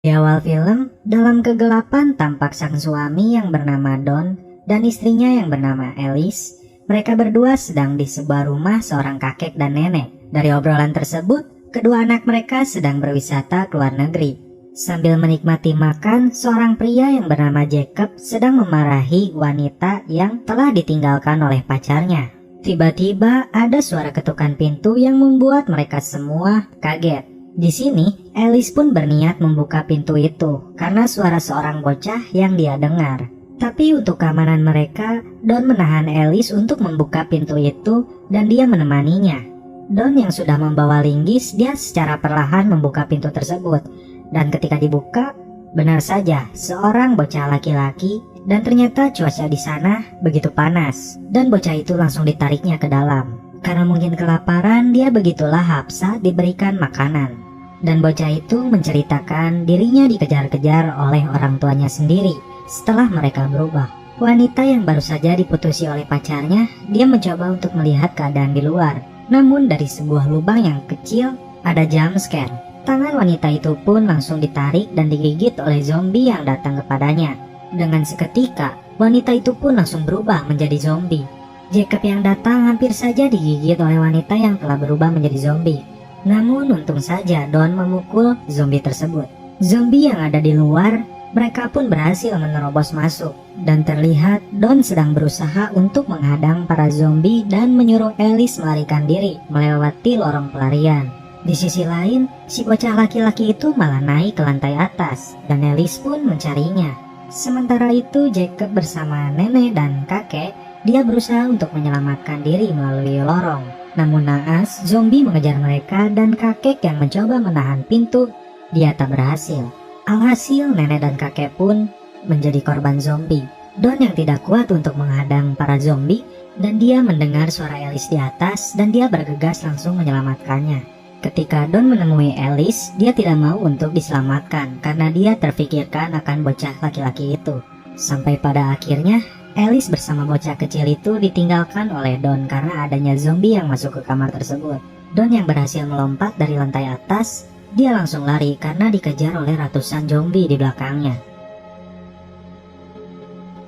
Di awal film, dalam kegelapan tampak sang suami yang bernama Don dan istrinya yang bernama Alice. Mereka berdua sedang di sebuah rumah seorang kakek dan nenek. Dari obrolan tersebut, kedua anak mereka sedang berwisata ke luar negeri. Sambil menikmati makan, seorang pria yang bernama Jacob sedang memarahi wanita yang telah ditinggalkan oleh pacarnya. Tiba-tiba ada suara ketukan pintu yang membuat mereka semua kaget. Di sini, Alice pun berniat membuka pintu itu karena suara seorang bocah yang dia dengar. Tapi untuk keamanan mereka, Don menahan Alice untuk membuka pintu itu dan dia menemaninya. Don yang sudah membawa linggis, dia secara perlahan membuka pintu tersebut. Dan ketika dibuka, benar saja seorang bocah laki-laki dan ternyata cuaca di sana begitu panas. Dan bocah itu langsung ditariknya ke dalam. Karena mungkin kelaparan, dia begitu lahap saat diberikan makanan. Dan bocah itu menceritakan dirinya dikejar-kejar oleh orang tuanya sendiri setelah mereka berubah. Wanita yang baru saja diputusi oleh pacarnya, dia mencoba untuk melihat keadaan di luar. Namun dari sebuah lubang yang kecil, ada jump scare. Tangan wanita itu pun langsung ditarik dan digigit oleh zombie yang datang kepadanya. Dengan seketika, wanita itu pun langsung berubah menjadi zombie. Jacob yang datang hampir saja digigit oleh wanita yang telah berubah menjadi zombie. Namun untung saja Don memukul zombie tersebut. Zombie yang ada di luar, mereka pun berhasil menerobos masuk. Dan terlihat Don sedang berusaha untuk menghadang para zombie dan menyuruh Alice melarikan diri melewati lorong pelarian. Di sisi lain, si bocah laki-laki itu malah naik ke lantai atas dan Alice pun mencarinya. Sementara itu Jacob bersama nenek dan kakek, dia berusaha untuk menyelamatkan diri melalui lorong. Namun naas, zombie mengejar mereka dan kakek yang mencoba menahan pintu, dia tak berhasil. Alhasil nenek dan kakek pun menjadi korban zombie. Don yang tidak kuat untuk menghadang para zombie dan dia mendengar suara Alice di atas dan dia bergegas langsung menyelamatkannya. Ketika Don menemui Alice, dia tidak mau untuk diselamatkan karena dia terfikirkan akan bocah laki-laki itu. Sampai pada akhirnya, Alice bersama bocah kecil itu ditinggalkan oleh Don karena adanya zombie yang masuk ke kamar tersebut. Don yang berhasil melompat dari lantai atas, dia langsung lari karena dikejar oleh ratusan zombie di belakangnya.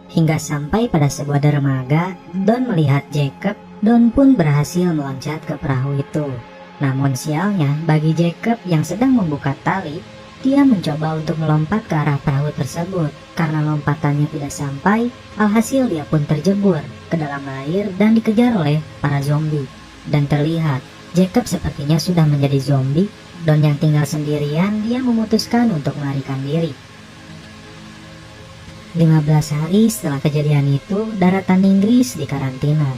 Hingga sampai pada sebuah dermaga, Don melihat Jacob. Don pun berhasil meloncat ke perahu itu. Namun sialnya, bagi Jacob yang sedang membuka tali, dia mencoba untuk melompat ke arah perahu tersebut. Karena lompatannya tidak sampai, alhasil dia pun terjebur ke dalam air dan dikejar oleh para zombie. Dan terlihat, Jacob sepertinya sudah menjadi zombie. Don yang tinggal sendirian, dia memutuskan untuk melarikan diri. 15 hari setelah kejadian itu, daratan Inggris dikarantina.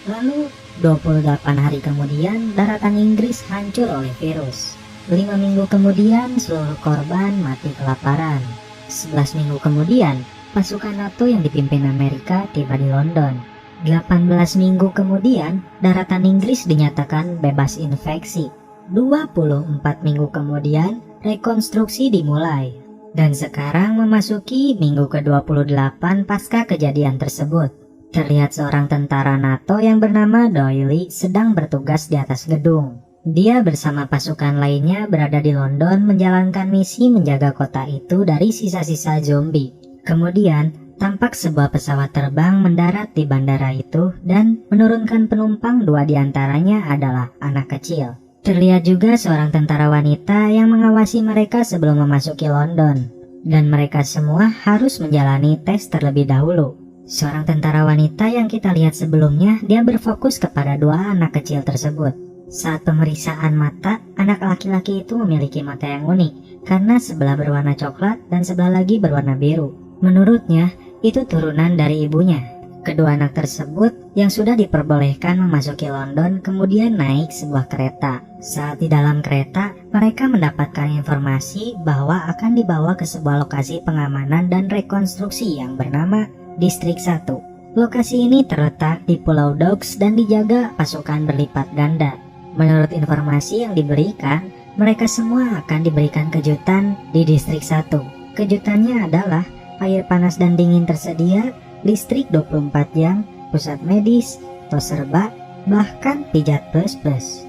Lalu, 28 hari kemudian, daratan Inggris hancur oleh virus. 5 minggu kemudian, seluruh korban mati kelaparan. 11 minggu kemudian, pasukan NATO yang dipimpin Amerika tiba di London. 18 minggu kemudian, daratan Inggris dinyatakan bebas infeksi. 24 minggu kemudian, rekonstruksi dimulai. Dan sekarang memasuki minggu ke-28 pasca kejadian tersebut. Terlihat seorang tentara NATO yang bernama Doyle sedang bertugas di atas gedung. Dia bersama pasukan lainnya berada di London menjalankan misi menjaga kota itu dari sisa-sisa zombie. Kemudian, tampak sebuah pesawat terbang mendarat di bandara itu dan menurunkan penumpang. 2 diantaranya adalah anak kecil. Terlihat juga seorang tentara wanita yang mengawasi mereka sebelum memasuki London. Dan mereka semua harus menjalani tes terlebih dahulu. Seorang tentara wanita yang kita lihat sebelumnya, dia berfokus kepada 2 anak kecil tersebut. Saat pemeriksaan mata, anak laki-laki itu memiliki mata yang unik karena sebelah berwarna coklat dan sebelah lagi berwarna biru. Menurutnya, itu turunan dari ibunya. Kedua anak tersebut yang sudah diperbolehkan memasuki London kemudian naik sebuah kereta. Saat di dalam kereta, mereka mendapatkan informasi bahwa akan dibawa ke sebuah lokasi pengamanan dan rekonstruksi yang bernama Distrik 1. Lokasi ini terletak di Pulau Dogs dan dijaga pasukan berlipat ganda. Menurut informasi yang diberikan, mereka semua akan diberikan kejutan di Distrik 1. Kejutannya adalah air panas dan dingin tersedia, listrik 24 jam, pusat medis, tos serba, bahkan pijat plus-plus.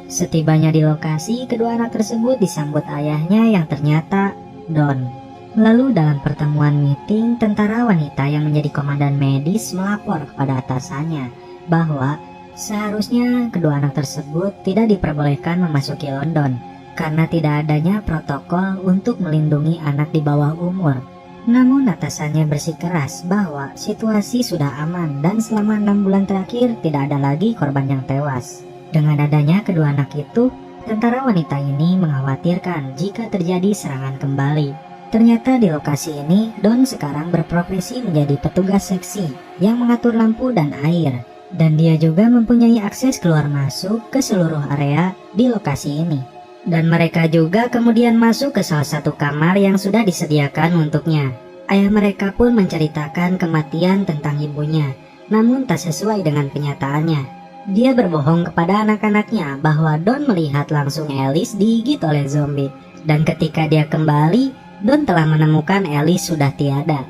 Setibanya di lokasi, kedua anak tersebut disambut ayahnya yang ternyata Don. Lalu dalam pertemuan meeting, tentara wanita yang menjadi komandan medis melapor kepada atasannya bahwa seharusnya kedua anak tersebut tidak diperbolehkan memasuki London karena tidak adanya protokol untuk melindungi anak di bawah umur. Namun atasannya bersikeras bahwa situasi sudah aman dan selama 6 bulan terakhir tidak ada lagi korban yang tewas. Dengan adanya kedua anak itu, tentara wanita ini mengkhawatirkan jika terjadi serangan kembali. Ternyata di lokasi ini, Don sekarang berprofesi menjadi petugas seksi yang mengatur lampu dan air. Dan dia juga mempunyai akses keluar masuk ke seluruh area di lokasi ini. Dan mereka juga kemudian masuk ke salah satu kamar yang sudah disediakan untuknya. Ayah mereka pun menceritakan kematian tentang ibunya, namun tak sesuai dengan kenyataannya. Dia berbohong kepada anak-anaknya bahwa Don melihat langsung Alice digigit oleh zombie. Dan ketika dia kembali, Don telah menemukan Alice sudah tiada.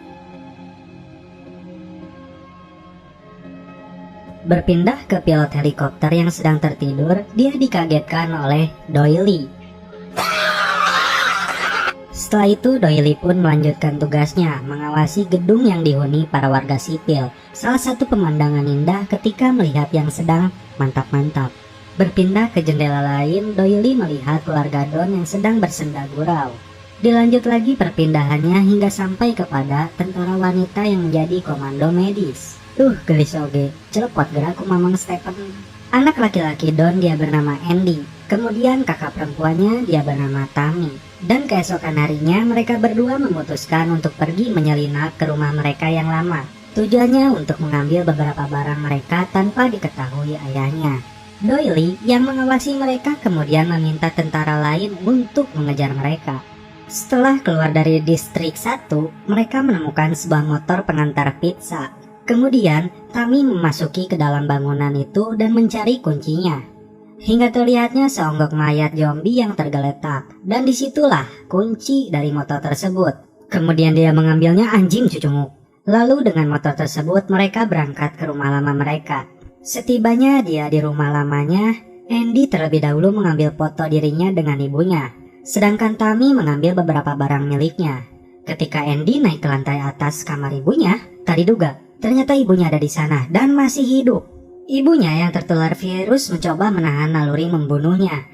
Berpindah ke pilot helikopter yang sedang tertidur, dia dikagetkan oleh Doily. Setelah itu Doily pun melanjutkan tugasnya mengawasi gedung yang dihuni para warga sipil. Salah satu pemandangan indah ketika melihat yang sedang mantap-mantap. Berpindah ke jendela lain, Doily melihat keluarga Don yang sedang bersenda gurau. Dilanjut lagi perpindahannya hingga sampai kepada tentara wanita yang menjadi komando medis. Gelis oge, celepot gerakku Mamang Stephen. Anak laki-laki Don dia bernama Andy. Kemudian kakak perempuannya dia bernama Tammy. Dan keesokan harinya mereka berdua memutuskan untuk pergi menyelinap ke rumah mereka yang lama. Tujuannya untuk mengambil beberapa barang mereka tanpa diketahui ayahnya. Doily yang mengawasi mereka kemudian meminta tentara lain untuk mengejar mereka. Setelah keluar dari distrik 1, mereka menemukan sebuah motor pengantar pizza. Kemudian, Tammy memasuki ke dalam bangunan itu dan mencari kuncinya. Hingga terlihatnya seonggok mayat zombie yang tergeletak, dan disitulah kunci dari motor tersebut. Kemudian dia mengambilnya, anjing cucumu. Lalu dengan motor tersebut mereka berangkat ke rumah lama mereka. Setibanya dia di rumah lamanya, Andy terlebih dahulu mengambil foto dirinya dengan ibunya. Sedangkan Tammy mengambil beberapa barang miliknya. Ketika Andy naik ke lantai atas kamar ibunya, tak diduga, ternyata ibunya ada di sana dan masih hidup. Ibunya yang tertular virus mencoba menahan naluri membunuhnya.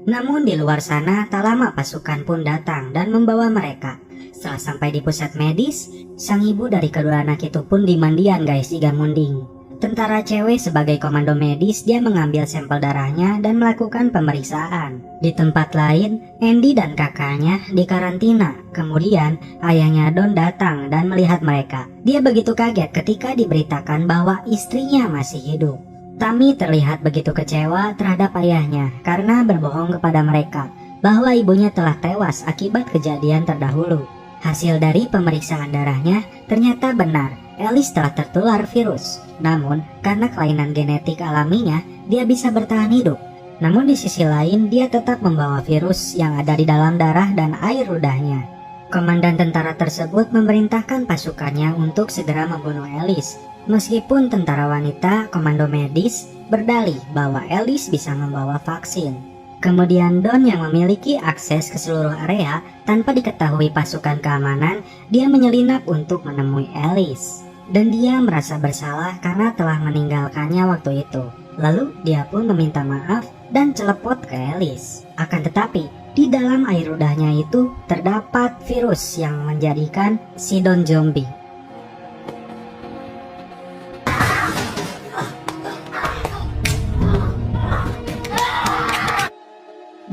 Namun di luar sana, tak lama pasukan pun datang dan membawa mereka. Setelah sampai di pusat medis, sang ibu dari kedua anak itu pun dimandian guys, iga munding. Tentara cewek sebagai komando medis, dia mengambil sampel darahnya dan melakukan pemeriksaan. Di tempat lain, Andy dan kakaknya dikarantina. Kemudian ayahnya Don datang dan melihat mereka. Dia begitu kaget ketika diberitakan bahwa istrinya masih hidup. Tammy terlihat begitu kecewa terhadap ayahnya karena berbohong kepada mereka bahwa ibunya telah tewas akibat kejadian terdahulu. Hasil dari pemeriksaan darahnya ternyata benar, Alice telah tertular virus. Namun, karena kelainan genetik alaminya, dia bisa bertahan hidup. Namun di sisi lain, dia tetap membawa virus yang ada di dalam darah dan air ludahnya. Komandan tentara tersebut memerintahkan pasukannya untuk segera membunuh Alice. Meskipun tentara wanita, komando medis, berdalih bahwa Alice bisa membawa vaksin. Kemudian Don yang memiliki akses ke seluruh area tanpa diketahui pasukan keamanan, dia menyelinap untuk menemui Alice. Dan dia merasa bersalah karena telah meninggalkannya waktu itu. Lalu dia pun meminta maaf dan celepot ke Alice. Akan tetapi, di dalam air ludahnya itu terdapat virus yang menjadikan si Don zombie.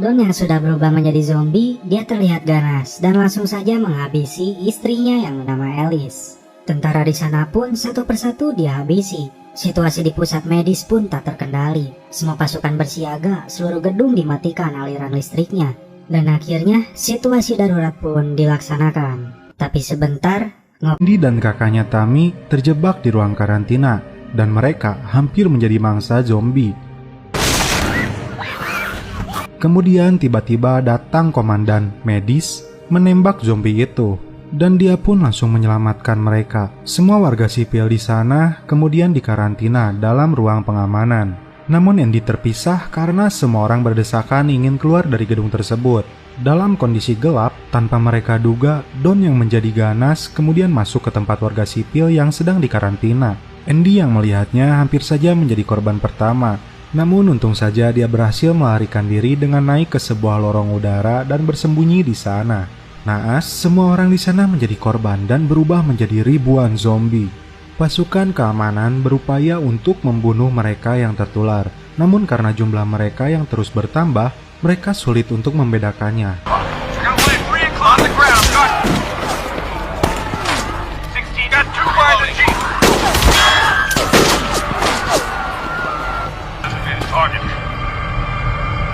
Don yang sudah berubah menjadi zombie, dia terlihat ganas dan langsung saja menghabisi istrinya yang bernama Alice. Tentara di sana pun satu persatu dia habisi. Situasi di pusat medis pun tak terkendali. Semua pasukan bersiaga, seluruh gedung dimatikan aliran listriknya. Dan akhirnya situasi darurat pun dilaksanakan. Tapi sebentar, Andy dan kakaknya Tammy terjebak di ruang karantina dan mereka hampir menjadi mangsa zombie. Kemudian tiba-tiba datang komandan medis menembak zombie itu. dan dia pun langsung menyelamatkan mereka. Semua warga sipil di sana kemudian dikarantina dalam ruang pengamanan. Namun Andy terpisah karena semua orang berdesakan ingin keluar dari gedung tersebut. Dalam kondisi gelap, tanpa mereka duga, Don yang menjadi ganas kemudian masuk ke tempat warga sipil yang sedang dikarantina. Andy yang melihatnya hampir saja menjadi korban pertama. Namun untung saja dia berhasil melarikan diri dengan naik ke sebuah lorong udara dan bersembunyi di sana. Naas, semua orang di sana menjadi korban dan berubah menjadi ribuan zombie. Pasukan keamanan berupaya untuk membunuh mereka yang tertular. Namun karena jumlah mereka yang terus bertambah, mereka sulit untuk membedakannya.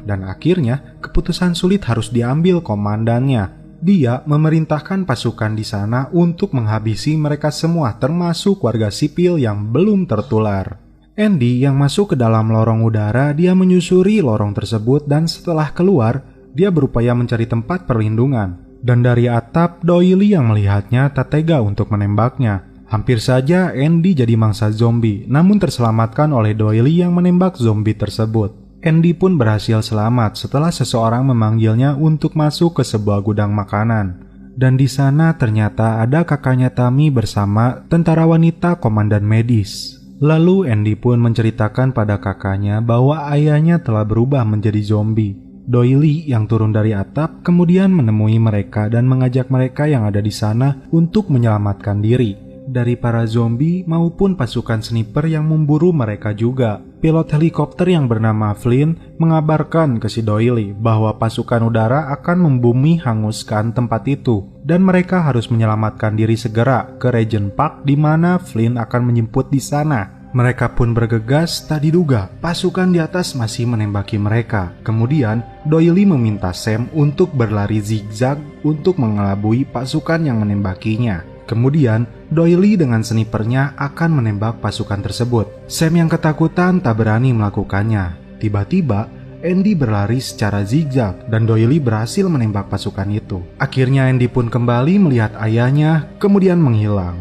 Dan akhirnya, keputusan sulit harus diambil komandannya. Dia memerintahkan pasukan di sana untuk menghabisi mereka semua termasuk warga sipil yang belum tertular. Andy yang masuk ke dalam lorong udara, dia menyusuri lorong tersebut dan setelah keluar, dia berupaya mencari tempat perlindungan. Dan dari atap, Doyle yang melihatnya tak tega untuk menembaknya. Hampir saja Andy jadi mangsa zombie, namun terselamatkan oleh Doyle yang menembak zombie tersebut. Andy pun berhasil selamat setelah seseorang memanggilnya untuk masuk ke sebuah gudang makanan. Dan di sana ternyata ada kakaknya Tammy bersama tentara wanita komandan medis. Lalu Andy pun menceritakan pada kakaknya bahwa ayahnya telah berubah menjadi zombie. Doyle yang turun dari atap kemudian menemui mereka dan mengajak mereka yang ada di sana untuk menyelamatkan diri dari para zombie maupun pasukan sniper yang memburu mereka juga. Pilot helikopter yang bernama Flynn mengabarkan ke si Doyle bahwa pasukan udara akan membumi hanguskan tempat itu dan mereka harus menyelamatkan diri segera ke Regent Park di mana Flynn akan menjemput di sana. Mereka pun bergegas, tak diduga pasukan di atas masih menembaki mereka. Kemudian Doyle meminta Sam untuk berlari zigzag untuk mengelabui pasukan yang menembakinya. Kemudian, Doyle dengan snipernya akan menembak pasukan tersebut. Sam yang ketakutan tak berani melakukannya. Tiba-tiba, Andy berlari secara zigzag dan Doyle berhasil menembak pasukan itu. Akhirnya Andy pun kembali melihat ayahnya, kemudian menghilang.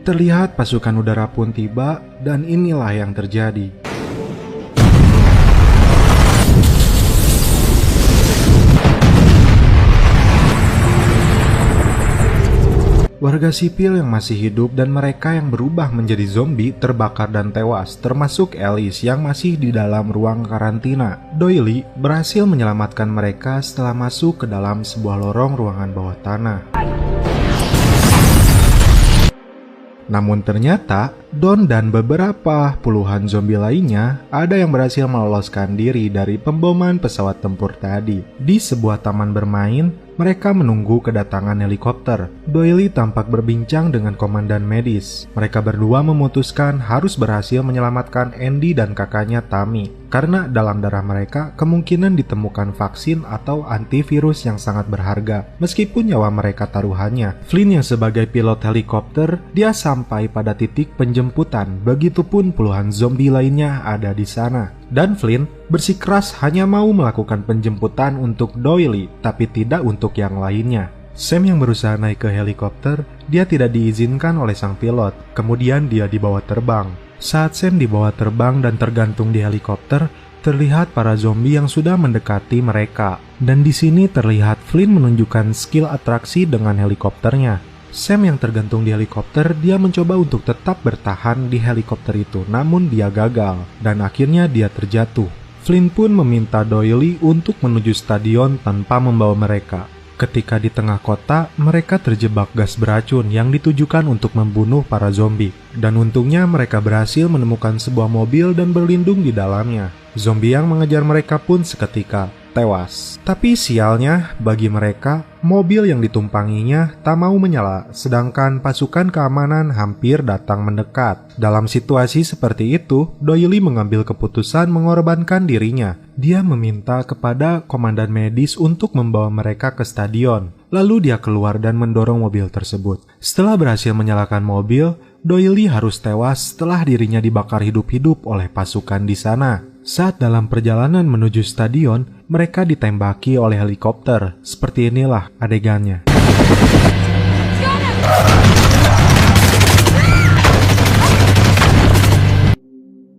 Terlihat pasukan udara pun tiba dan inilah yang terjadi. Warga sipil yang masih hidup dan mereka yang berubah menjadi zombie terbakar dan tewas, termasuk Alice yang masih di dalam ruang karantina. Doyle berhasil menyelamatkan mereka setelah masuk ke dalam sebuah lorong ruangan bawah tanah. Namun ternyata, Don dan beberapa puluhan zombie lainnya ada yang berhasil meloloskan diri dari pemboman pesawat tempur tadi. Di sebuah taman bermain, mereka menunggu kedatangan helikopter. Doyle tampak berbincang dengan komandan medis. Mereka berdua memutuskan harus berhasil menyelamatkan Andy dan kakaknya Tammy. Karena dalam darah mereka kemungkinan ditemukan vaksin atau antivirus yang sangat berharga. Meskipun nyawa mereka taruhannya. Flynn yang sebagai pilot helikopter, dia sampai pada titik penjemputan. Begitupun puluhan zombie lainnya ada di sana. Dan Flynn bersikeras hanya mau melakukan penjemputan untuk Doyle, tapi tidak untuk yang lainnya. Sam yang berusaha naik ke helikopter, dia tidak diizinkan oleh sang pilot. Kemudian dia dibawa terbang. Saat Sam dibawa terbang dan tergantung di helikopter, terlihat para zombie yang sudah mendekati mereka. Dan di sini terlihat Flynn menunjukkan skill atraksi dengan helikopternya. Sam yang tergantung di helikopter, dia mencoba untuk tetap bertahan di helikopter itu, namun dia gagal, dan akhirnya dia terjatuh. Flynn pun meminta Doyle untuk menuju stadion tanpa membawa mereka. Ketika di tengah kota, mereka terjebak gas beracun yang ditujukan untuk membunuh para zombie. Dan untungnya mereka berhasil menemukan sebuah mobil dan berlindung di dalamnya. Zombie yang mengejar mereka pun seketika tewas. Tapi sialnya bagi mereka, mobil yang ditumpanginya tak mau menyala, sedangkan pasukan keamanan hampir datang mendekat. Dalam situasi seperti itu, Doyle mengambil keputusan mengorbankan dirinya. Dia meminta kepada komandan medis untuk membawa mereka ke stadion. Lalu dia keluar dan mendorong mobil tersebut. Setelah berhasil menyalakan mobil, Doyle harus tewas setelah dirinya dibakar hidup-hidup oleh pasukan di sana. Saat dalam perjalanan menuju stadion, mereka ditembaki oleh helikopter. Seperti inilah adegannya.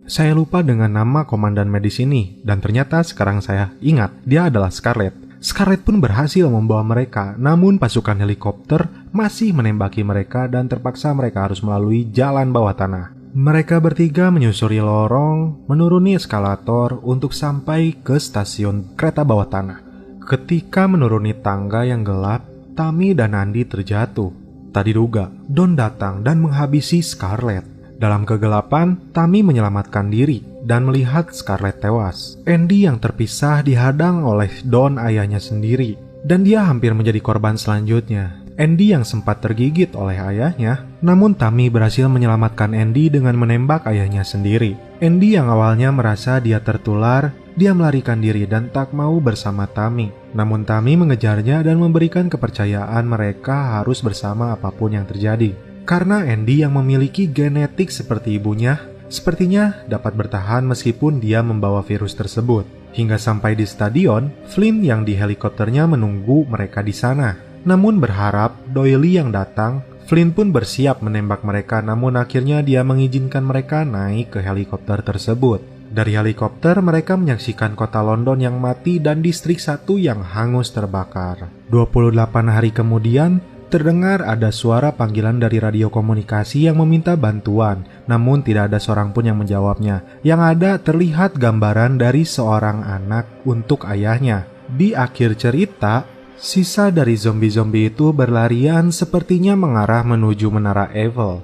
Saya lupa dengan nama komandan medis ini, dan ternyata sekarang saya ingat, dia adalah Scarlett. Scarlett pun berhasil membawa mereka, namun pasukan helikopter masih menembaki mereka dan terpaksa mereka harus melalui jalan bawah tanah. Mereka bertiga menyusuri lorong, menuruni eskalator untuk sampai ke stasiun kereta bawah tanah. Ketika menuruni tangga yang gelap, Tammy dan Andy terjatuh. Tak diduga, Don datang dan menghabisi Scarlett. Dalam kegelapan, Tammy menyelamatkan diri dan melihat Scarlett tewas. Andy yang terpisah dihadang oleh Don ayahnya sendiri, dan dia hampir menjadi korban selanjutnya. Andy yang sempat tergigit oleh ayahnya, namun Tammy berhasil menyelamatkan Andy dengan menembak ayahnya sendiri. Andy yang awalnya merasa dia tertular, dia melarikan diri dan tak mau bersama Tammy. Namun Tammy mengejarnya dan memberikan kepercayaan mereka harus bersama apapun yang terjadi. Karena Andy yang memiliki genetik seperti ibunya, sepertinya dapat bertahan meskipun dia membawa virus tersebut. Hingga sampai di stadion, Flynn yang di helikopternya menunggu mereka di sana. Namun berharap Doyle yang datang, Flynn pun bersiap menembak mereka, namun akhirnya dia mengizinkan mereka naik ke helikopter tersebut. Dari helikopter mereka menyaksikan kota London yang mati dan distrik 1 yang hangus terbakar. 28 hari kemudian, terdengar ada suara panggilan dari radio komunikasi yang meminta bantuan, namun tidak ada seorang pun yang menjawabnya. Yang ada terlihat gambaran dari seorang anak untuk ayahnya. Di akhir cerita, sisa dari zombie-zombie itu berlarian sepertinya mengarah menuju Menara Eiffel.